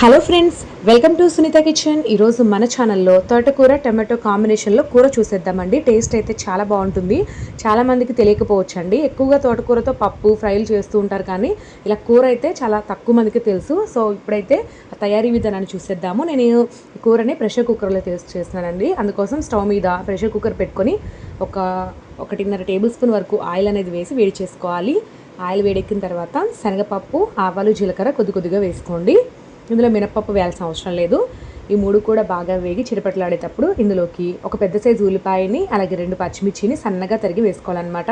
Hello friends, welcome to Sunitha kitchen. ఈరోజు మన ఛానల్లో తోటకూర టమాటో కాంబినేషన్లో కూర చూసేద్దామండి. టేస్ట్ అయితే చాలా బాగుంటుంది. చాలామందికి తెలియకపోవచ్చండి. ఎక్కువగా తోటకూరతో పప్పు ఫ్రైలు చేస్తూ ఉంటారు, కానీ ఇలా కూర అయితే చాలా తక్కువ మందికి తెలుసు. సో ఇప్పుడైతే తయారీ విధానాన్ని చూసేద్దాము. నేను ఈ కూరని ప్రెషర్ కుక్కర్లో చేస్తున్నానండి. అందుకోసం స్టవ్ మీద ప్రెషర్ కుక్కర్ పెట్టుకొని 1.5 టేబుల్ స్పూన్ వరకు ఆయిల్ అనేది వేసి వేడి చేసుకోవాలి. ఆయిల్ వేడెక్కిన తర్వాత శనగపప్పు, ఆవాలు, జీలకర్ర కొద్దిగా వేసుకోండి. ఇందులో మినపప్పు వేయాల్సిన అవసరం లేదు. ఈ మూడు కూడా బాగా వేగి చిరపట్లాడేటప్పుడు ఇందులోకి ఒక పెద్ద సైజు ఉల్లిపాయని, అలాగే 2 పచ్చిమిర్చిని సన్నగా తరిగి వేసుకోవాలన్నమాట.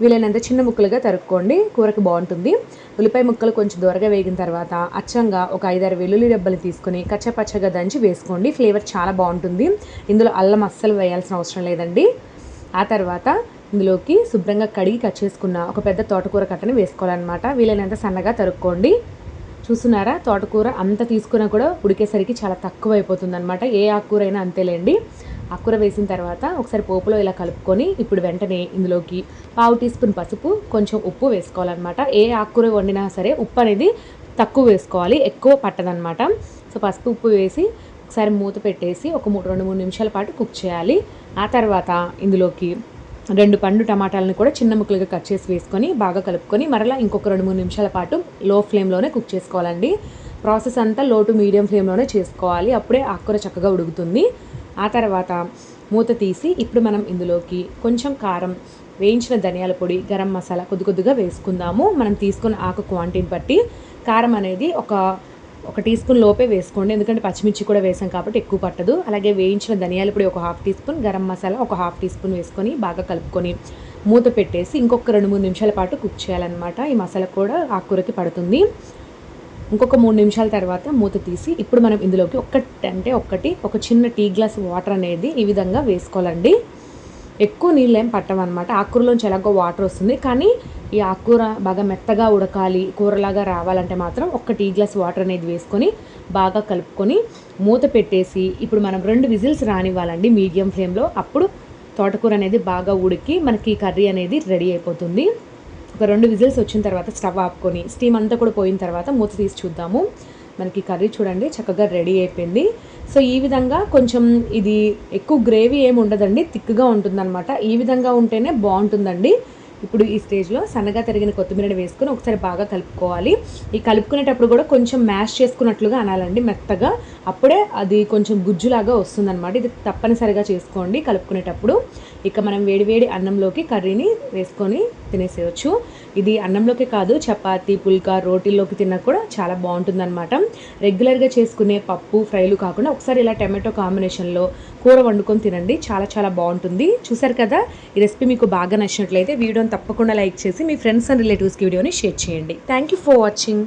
వీలైనంత చిన్న ముక్కలుగా తరుక్కోండి, కూరకి బాగుంటుంది. ఉల్లిపాయ ముక్కలు కొంచెం దూరగా వేగిన తర్వాత అచ్చంగా ఒక 5-6 వెల్లుల్లి రెబ్బలు తీసుకొని కచ్చపచ్చగా దంచి వేసుకోండి. ఫ్లేవర్ చాలా బాగుంటుంది. ఇందులో అల్లం అస్సలు వేయాల్సిన అవసరం లేదండి. ఆ తర్వాత ఇందులోకి శుభ్రంగా కడిగి కట్ చేసుకున్న ఒక పెద్ద తోటకూర కట్టని వేసుకోవాలన్నమాట. వీలైనంత సన్నగా తరుక్కోండి. చూస్తున్నారా, తోటకూర అంత తీసుకున్నా కూడా ఉడికేసరికి చాలా తక్కువ అయిపోతుంది అనమాట. ఏ ఆకుకూర అయినా అంతేలేండి. ఆకుకూర వేసిన తర్వాత ఒకసారి పోపులో ఇలా కలుపుకొని ఇప్పుడు వెంటనే ఇందులోకి 1/2 టీ స్పూన్ పసుపు, కొంచెం ఉప్పు వేసుకోవాలన్నమాట. ఏ ఆకుకూర వండినా సరే ఉప్పు అనేది తక్కువ వేసుకోవాలి, ఎక్కువ పట్టదనమాట. సో పసుపు ఉప్పు వేసి ఒకసారి మూత పెట్టేసి ఒక 2-3 నిమిషాల పాటు కుక్ చేయాలి. ఆ తర్వాత ఇందులోకి 2 పండు టమాటాలను కూడా చిన్న ముక్కలుగా కట్ చేసి వేసుకొని బాగా కలుపుకొని మరలా ఇంకొక 2-3 నిమిషాల పాటు లో ఫ్లేమ్లోనే కుక్ చేసుకోవాలండి. ప్రాసెస్ అంతా లో టు మీడియం ఫ్లేమ్లోనే చేసుకోవాలి. అప్పుడే ఆకుకూర చక్కగా ఉడుకుతుంది. ఆ తర్వాత మూత తీసి ఇప్పుడు మనం ఇందులోకి కొంచెం కారం, వేయించిన ధనియాల పొడి, గరం మసాలా కొద్దిగా వేసుకుందాము. మనం తీసుకున్న ఆకు క్వాంటిటీని బట్టి కారం అనేది ఒక టీ స్పూన్ లోపే వేసుకోండి, ఎందుకంటే పచ్చిమిర్చి కూడా వేసాం కాబట్టి ఎక్కువ పట్టదు. అలాగే వేయించిన ధనియాల పొడి ఒక 1/2 టీ స్పూన్, గరం మసాలా ఒక 1/2 టీ స్పూన్ వేసుకొని బాగా కలుపుకొని మూత పెట్టేసి ఇంకొక 2-3 నిమిషాల పాటు కుక్ చేయాలన్నమాట. ఈ మసాలా కూడా ఆకుకూరకి పడుతుంది. ఇంకొక 3 నిమిషాల తర్వాత మూత తీసి ఇప్పుడు మనం ఇందులోకి ఒక చిన్న టీ గ్లాస్ వాటర్ అనేది ఈ విధంగా వేసుకోవాలండి. ఎక్కువ నీళ్ళు ఏం పట్టవన్నమాట. ఆకుకూరలోంచి ఎలాగో వాటర్ వస్తుంది, కానీ ఈ ఆకుకూర బాగా మెత్తగా ఉడకాలి, కూరలాగా రావాలంటే మాత్రం ఒక టీ గ్లాస్ వాటర్ అనేది వేసుకొని బాగా కలుపుకొని మూత పెట్టేసి ఇప్పుడు మనం 2 విజిల్స్ రానివ్వాలండి మీడియం ఫ్లేమ్లో. అప్పుడు తోటకూర అనేది బాగా ఉడికి మనకి కర్రీ అనేది రెడీ అయిపోతుంది. ఒక 2 విజిల్స్ వచ్చిన తర్వాత స్టవ్ ఆపుకొని స్టీమ్ అంతా కూడా పోయిన తర్వాత మూత తీసి చూద్దాము. మనకి కర్రీ చూడండి చక్కగా రెడీ అయిపోయింది. సో ఈ విధంగా కొంచెం ఇది ఎక్కువ గ్రేవీ ఏమి ఉండదండి, థిక్గా ఉంటుందన్నమాట. ఈ విధంగా ఉంటేనే బాగుంటుందండి. ఇప్పుడు ఈ స్టేజ్లో సన్నగా తరిగిన కొత్తిమీరని వేసుకొని ఒకసారి బాగా కలుపుకోవాలి. ఈ కలుపుకునేటప్పుడు కూడా కొంచెం మ్యాష్ చేసుకున్నట్లుగా అనాలండి, మెత్తగా. అప్పుడే అది కొంచెం గుజ్జులాగా వస్తుందన్నమాట. ఇది తప్పనిసరిగా చేసుకోండి కలుపుకునేటప్పుడు. ఇక మనం వేడివేడి అన్నంలోకి కర్రీని వేసుకొని తినేసేయచ్చు. ఇది అన్నంలోకి కాదు, చపాతీ, పుల్కా, రోటీల్లోకి తిన్నా కూడా చాలా బాగుంటుందన్నమాట. రెగ్యులర్గా చేసుకునే పప్పు ఫ్రైలు కాకుండా ఒకసారి ఇలా టమాటో కాంబినేషన్లో కూర వండుకొని తినండి, చాలా చాలా బాగుంటుంది. చూసారు కదా, ఈ రెసిపీ మీకు బాగా నచ్చినట్లయితే వీడియోని తప్పకుండా లైక్ చేసి మీ ఫ్రెండ్స్ అండ్ రిలేటివ్స్కి వీడియోని షేర్ చేయండి. Thank you for watching.